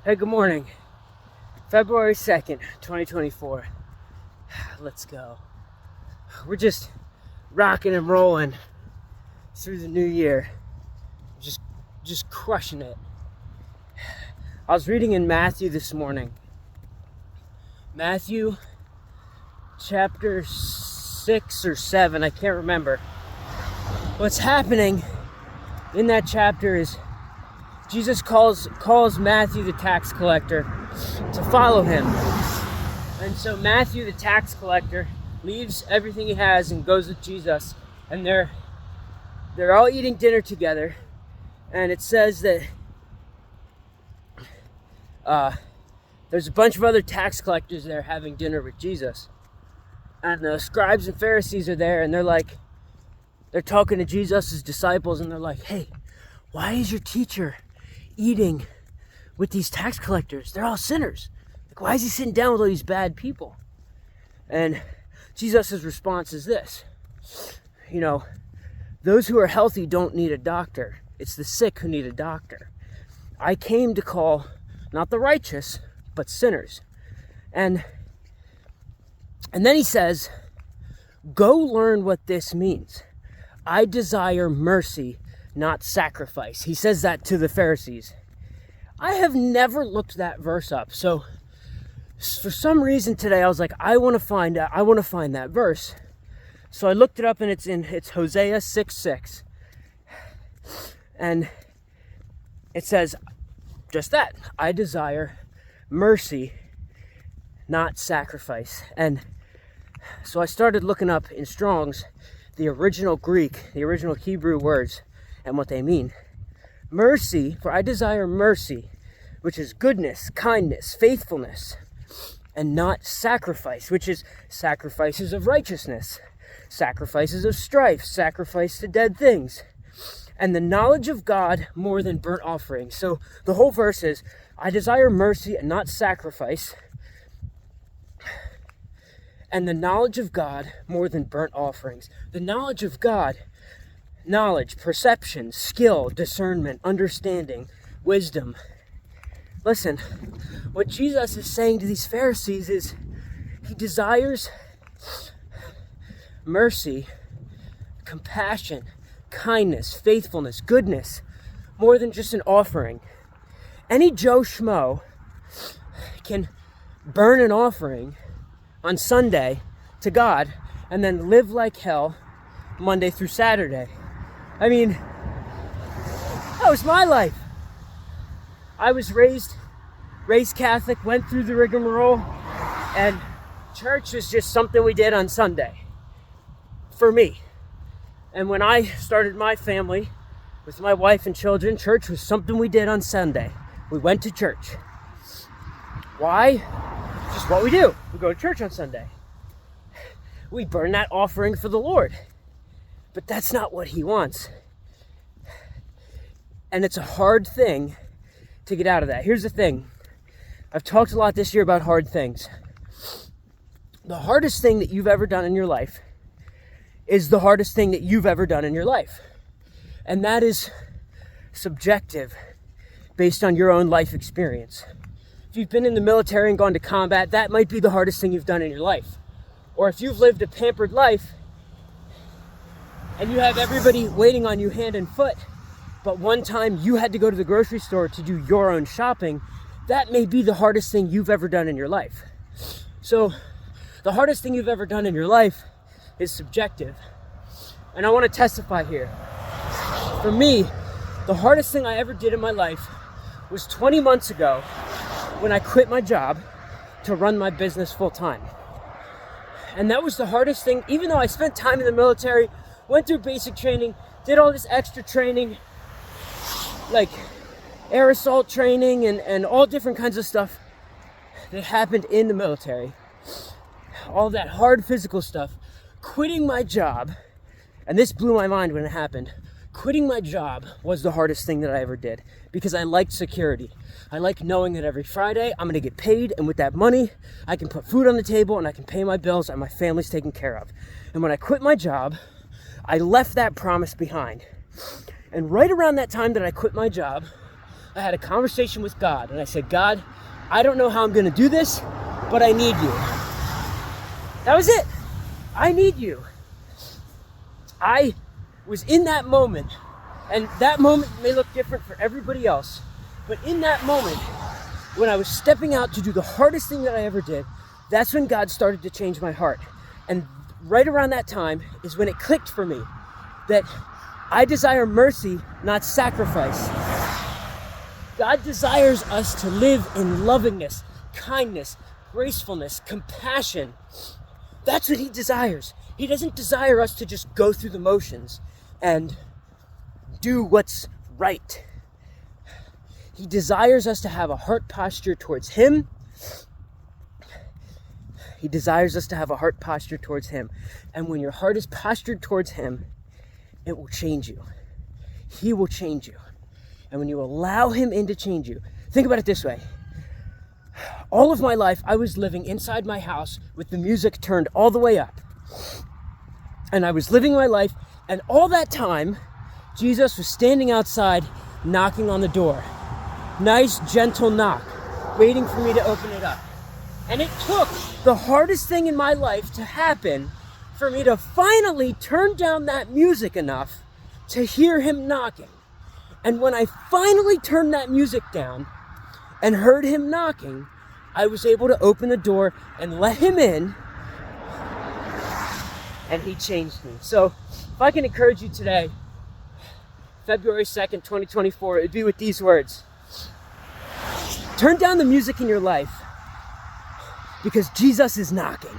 Hey, good morning. February 2nd, 2024. Let's go. We're just rocking and rolling through the new year. Just crushing it. I was reading in Matthew this morning. Matthew chapter 6 or 7, I can't remember. What's happening in that chapter is Jesus calls Matthew the tax collector to follow him. And so Matthew the tax collector leaves everything he has and goes with Jesus, and they're all eating dinner together. And it says that there's a bunch of other tax collectors there having dinner with Jesus. And the scribes and Pharisees are there, and they're talking to Jesus' disciples, and they're like, hey, why is your teacher eating with these tax collectors? They're all sinners. Like, why is he sitting down with all these bad people? And Jesus' response is this: those who are healthy don't need a doctor. It's the sick who need a doctor. I came to call not the righteous, but sinners. And then he says, go learn what this means. I desire mercy, not sacrifice. He says that to the Pharisees. I have never looked that verse up. So for some reason today, I was like, I want to find that verse. So I looked it up, and it's Hosea 6:6. And it says just that. I desire mercy, not sacrifice. And so I started looking up in Strong's the original Greek, the original Hebrew words, and what they mean. Mercy, for I desire mercy, which is goodness, kindness, faithfulness, and not sacrifice, which is sacrifices of righteousness, sacrifices of strife, sacrifice to dead things, and the knowledge of God more than burnt offerings. So the whole verse is, I desire mercy and not sacrifice, and the knowledge of God more than burnt offerings. The knowledge of God, knowledge, perception, skill, discernment, understanding, wisdom. Listen, what Jesus is saying to these Pharisees is he desires mercy, compassion, kindness, faithfulness, goodness, more than just an offering. Any Joe Schmo can burn an offering on Sunday to God and then live like hell Monday through Saturday. I mean, that was my life. I was raised Catholic, went through the rigmarole, and church was just something we did on Sunday for me. And when I started my family with my wife and children, church was something we did on Sunday. We went to church. Why? Just what we do. We go to church on Sunday. We burn that offering for the Lord. But that's not what he wants. And it's a hard thing to get out of that. Here's the thing. I've talked a lot this year about hard things. The hardest thing that you've ever done in your life is the hardest thing that you've ever done in your life. And that is subjective, based on your own life experience. If you've been in the military and gone to combat, that might be the hardest thing you've done in your life. Or if you've lived a pampered life and you have everybody waiting on you hand and foot, but one time you had to go to the grocery store to do your own shopping, that may be the hardest thing you've ever done in your life. So the hardest thing you've ever done in your life is subjective. And I want to testify here. For me, the hardest thing I ever did in my life was 20 months ago when I quit my job to run my business full time. And that was the hardest thing, even though I spent time in the military, went through basic training, did all this extra training, like air assault training and all different kinds of stuff that happened in the military. All that hard physical stuff. Quitting my job, and this blew my mind when it happened, quitting my job was the hardest thing that I ever did, because I liked security. I like knowing that every Friday I'm gonna get paid, and with that money, I can put food on the table and I can pay my bills and my family's taken care of. And when I quit my job, I left that promise behind. And right around that time that I quit my job, I had a conversation with God, and I said, God, I don't know how I'm going to do this, but I need you. That was it. I need you. I was in that moment, and that moment may look different for everybody else, but in that moment, when I was stepping out to do the hardest thing that I ever did, that's when God started to change my heart. And right around that time is when it clicked for me that I desire mercy, not sacrifice. God desires us to live in lovingness, kindness, gracefulness, compassion. That's what he desires. He doesn't desire us to just go through the motions and do what's right. He desires us to have a heart posture towards him. He desires us to have a heart posture towards him. And when your heart is postured towards him, it will change you. He will change you. And when you allow him in to change you, think about it this way. All of my life, I was living inside my house with the music turned all the way up. And I was living my life, and all that time, Jesus was standing outside, knocking on the door. Nice, gentle knock, waiting for me to open it up. And it took the hardest thing in my life to happen for me to finally turn down that music enough to hear him knocking. And when I finally turned that music down and heard him knocking, I was able to open the door and let him in, and he changed me. So if I can encourage you today, February 2nd, 2024, it'd be with these words. Turn down the music in your life because Jesus is knocking.